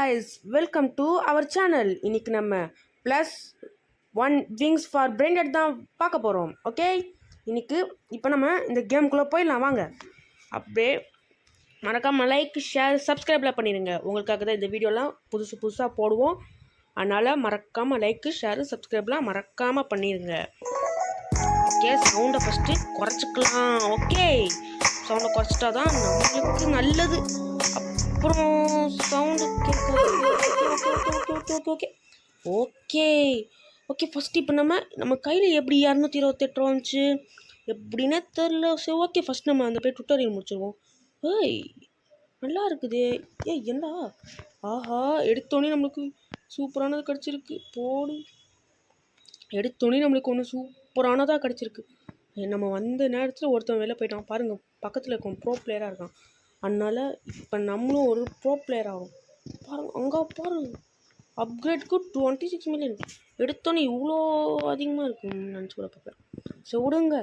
Guys, welcome to our channel. இன்னைக்கு நம்ம +1 wings for பிரெண்டட் தான் பார்க்க போகிறோம். ஓகே, இப்போ நம்ம இந்த கேமுக்குள்ளே போயிடலாம் வாங்க. அப்படியே மறக்காமல் லைக், ஷேர், சப்ஸ்கிரைப்லாம் பண்ணிடுங்க. உங்களுக்காக தான் இந்த வீடியோலாம் புதுசாக போடுவோம். அதனால் மறக்காமல் லைக்கு, ஷேரு, சப்ஸ்கிரைப்லாம் மறக்காமல் பண்ணிடுங்க. ஓகே, சவுண்டை ஃபஸ்ட்டு குறைச்சிக்கலாம். ஓகே, சவுண்டை குறைச்சிட்டா தான் நம்மளுக்கு நல்லது. அப்புறம் sound okay okay okay first இப்போ நம்ம கையில் எப்படி 228 வந்துச்சு எப்படின்னே தெரில. சரி, ஓகே, ஃபஸ்ட் நம்ம அந்த போய் டுட்டோரியல் முடிச்சிருவோம். ஏய், நல்லா இருக்குது. ஏய், என்னடா, ஆஹா, எடுத்தோடனே நம்மளுக்கு சூப்பரானது கிடச்சிருக்கு. போடு, எடுத்தோடனே நம்மளுக்கு ஒன்று சூப்பரானதாக கிடச்சிருக்கு. நம்ம வந்த நேரத்தில் ஒருத்தன் வெளில போயிட்டான் பாருங்கள். பக்கத்தில் இருக்கோம், ப்ரோ பிளேயராக இருக்கான். அதனால் இப்போ நம்மளும் ஒரு ப்ரோ பிளேயர் ஆகும் பாருங்கள். அங்கே பாருங்க, அப்கிரேட்க்கு 26 மில்லியன் எடுத்தோன்னே இவ்வளோ அதிகமாக இருக்குன்னு நினச்சி கூட பார்ப்பேன். ஸோ விடுங்க,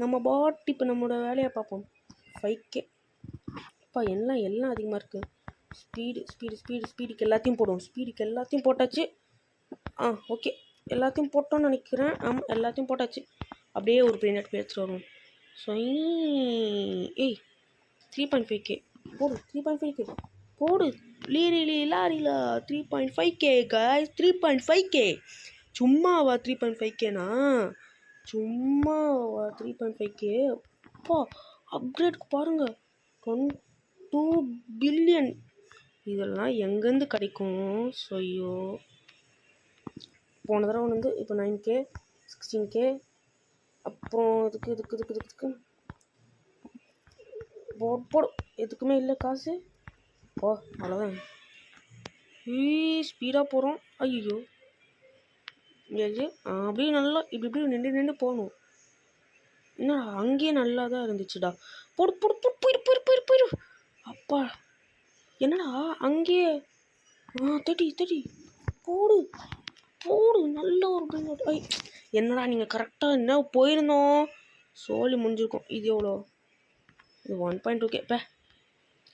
நம்ம இப்போ நம்மளோட வேலையை பார்ப்போம். 5K இப்போ எல்லாம் அதிகமாக இருக்குது. ஸ்பீடுக்கு எல்லாத்தையும் போடுவோம். ஸ்பீடுக்கு எல்லாத்தையும் போட்டாச்சு. ஓகே, எல்லாத்தையும் போட்டோன்னு நினைக்கிறேன். ஆமாம், எல்லாத்தையும் போட்டாச்சு. அப்படியே ஒரு பிரிண்ட் எடுத்துகிட்டு வருவோம். ஸோ ஏய், 3.5K போடு. 3.5K போடு. லாரியில் 3.5K guys, 3.5K. சும்மாவா 3.5Kனா? சும்மாவா 3.5K? அப்பா, அப்கிரேட்க்கு பாருங்கள் 2 பில்லியன். இதெல்லாம் எங்கேருந்து கிடைக்கும்? ஐயோ, போன தடவை வந்து இப்போ 9K, 16K. அப்புறம் இதுக்கு போடு. எதுக்குமே இல்லை காசு. அவ்வளோதான். ஸ்பீடாக போகிறோம். ஐயோ, அப்படியே நல்லா இப்படி நின்று போகணும். என்ன, அங்கேயே நல்லா தான் இருந்துச்சுடா. போயிரு. அப்பா, என்னடா அங்கேயே 30 போடு. நல்ல ஒரு பிரிண்ட். என்னடா நீங்கள் கரெக்டாக என்ன போயிருந்தோம், சோழி முடிஞ்சிருக்கோம். இது எவ்வளோ? இது 1.2K.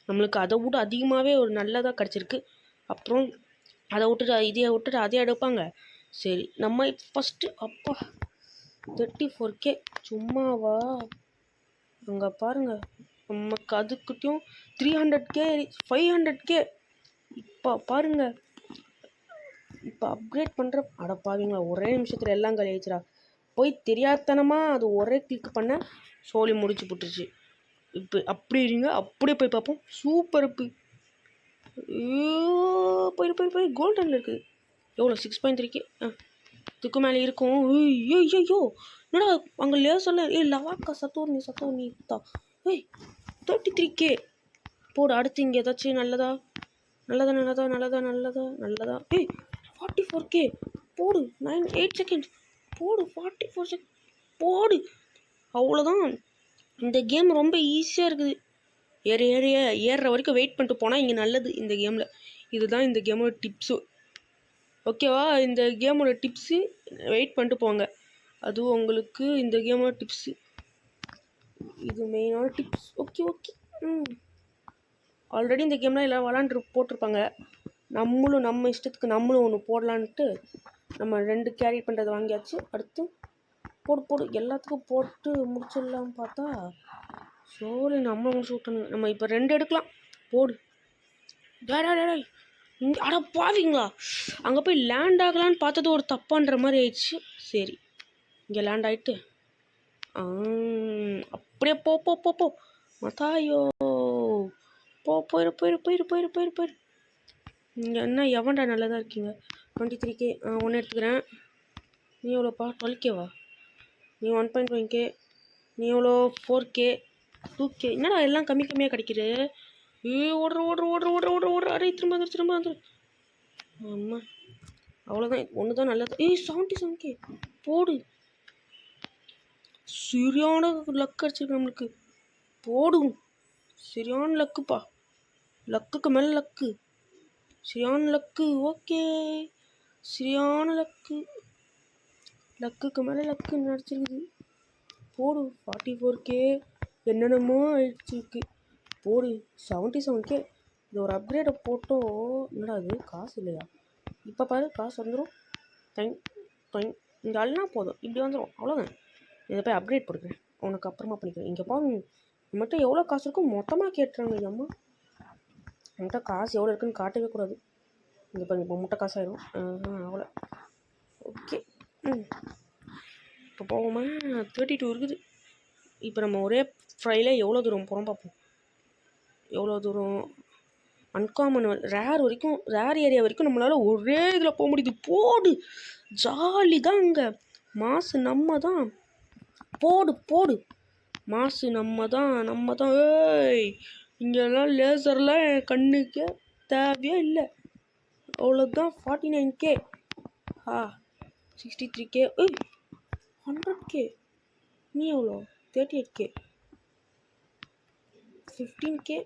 நம்மளுக்கு அதை விட அதிகமாகவே ஒரு நல்லதாக கிடச்சிருக்கு. அப்புறம் அதை விட்டுட்டு அதே எடுப்பாங்க. சரி, நம்ம ஃபஸ்ட்டு அப்பா 34K. சும்மாவா? அங்கே பாருங்கள், நமக்கு அதுக்கிட்டையும் 300K, 500K. இப்போ பாருங்கள், இப்போ அப்கிரேட் பண்ணுற அடப்பாவீங்களா, ஒரே நிமிஷத்தில் எல்லாம் கழிச்சிடா. போய் தெரியாதனமாக அது ஒரே கிளிக் பண்ண சோழி முடிச்சு போட்டுருச்சு. இப்போ அப்படி இருங்க, அப்படியே போய் பார்ப்போம். சூப்பர். இப்போ போய் கோல்டனில் இருக்குது. எவ்வளோ? 6.3K. இதுக்கு மேலே இருக்கும். ஐயோ, என்னடா அங்கே லேசர்ல லவாக்கா சத்தோர்னி தான். 33K போடு. அடுத்து இங்கே ஏதாச்சும் நல்லதா? 44K போடு. 8 செகண்ட்ஸ் போடு. 44 செகண்ட் போடு. அவ்வளோதான். இந்த கேம் ரொம்ப ஈஸியாக இருக்குது. ஏறுற வரைக்கும் வெயிட் பண்ணிட்டு போனால் இங்கே நல்லது இந்த கேமில். இதுதான் இந்த கேமோட டிப்ஸு. ஓகேவா? இந்த கேமோட டிப்ஸு வெயிட் பண்ணிட்டு போங்க. அதுவும் உங்களுக்கு இந்த கேமோட டிப்ஸு, இது மெயினான டிப்ஸ். ஓகே. ஆல்ரெடி இந்த கேம்லாம் எல்லாம் போட்டிருப்பாங்க. நம்மளும் நம்ம இஷ்டத்துக்கு நம்மளும் ஒன்று போடலான்ட்டு நம்ம 2 கேரி பண்ணுறது வாங்கியாச்சு. அடுத்து போடு. எல்லாத்துக்கும் போட்டு முடிச்சிடலாம் பார்த்தா சோழி நம்ம முடிச்சு விட்டணுங்க. நம்ம இப்போ 2 எடுக்கலாம். போடு. இங்கே அட பாவீங்களா, அங்கே போய் லேண்ட் ஆகலான்னு பார்த்தது ஒரு தப்பான்ற மாதிரி ஆயிடுச்சு. சரி, இங்கே லேண்ட் ஆகிட்டு அப்படியே போ மத்தாயோ. போயிரு. இங்கே என்ன எவன்டா நல்லதாக இருக்கீங்க? 23K. ஒன்று எடுத்துக்கிறேன். நீ எவ்வளோப்பா? 12Kவா? நீ 1.1K. நீ எவ்வளோ? 4K, 2K. என்னடா எல்லாம் கம்மியாக கிடைக்குது? ஓடுற. அரை திரும்ப வந்துரு. ஆமாம், அவ்வளோதான். ஒன்று தான் நல்லது. 77K போடு. சரியான லக்கு அடிச்சிருக்கு நம்மளுக்கு. போடும். சரியான லக்குப்பா. லக்குக்கு மேலே லக்கு. சரியான லக்கு. ஓகே, சரியான லக்குக்கு மேலே லக்கு நடிச்சிருக்குது. போடு. 44K. என்னென்னமோ ஆயிடுச்சிருக்கு. போடு. 77K இது ஒரு அப்கிரேடை போட்டோ. என்னடா அது காசு இல்லையா? இப்போ பாரு காசு வந்துடும். டைம் டைம் இங்கே அள்ளா போதும், இப்படி வந்துடும், அவ்வளோதான். இதை போய் அப்கிரேட் போட்டுக்கிறேன், உனக்கு அப்புறமா பண்ணிக்கிறேன். இங்கே பாருங்க நம்மகிட்ட எவ்வளோ காசு இருக்கும் மொத்தமாக கேட்டுறாங்க அம்மா. நம்மகிட்ட காசு எவ்வளோ இருக்குன்னு காட்டவே கூடாது. இங்கே பாருங்க இப்போ முட்டை காசு ஆயிடும். அவ்வளோ ஓகே. இப்போ போவோமா? 32 இருக்குது. இப்போ நம்ம ஒரே ஃப்ரைல எவ்வளோ தூரம் போகிறோம் பார்ப்போம். எவ்வளோ தூரம் அன்காமன் ரேர் வரைக்கும், ரேர் ஏரியா வரைக்கும் நம்மளால் ஒரே இதில் போக முடியுது. போடு, ஜாலி தான். அங்கே மாசு நம்ம தான். போடு போடு, மாசு நம்ம தான். ஏய், இங்கெல்லாம் லேசர்லாம் என் கண்ணுக்கு தேவையே இல்லை. அவ்வளோதான். 49K, 63K, 100K. நீ எவ்வளோ? 38K, 15K,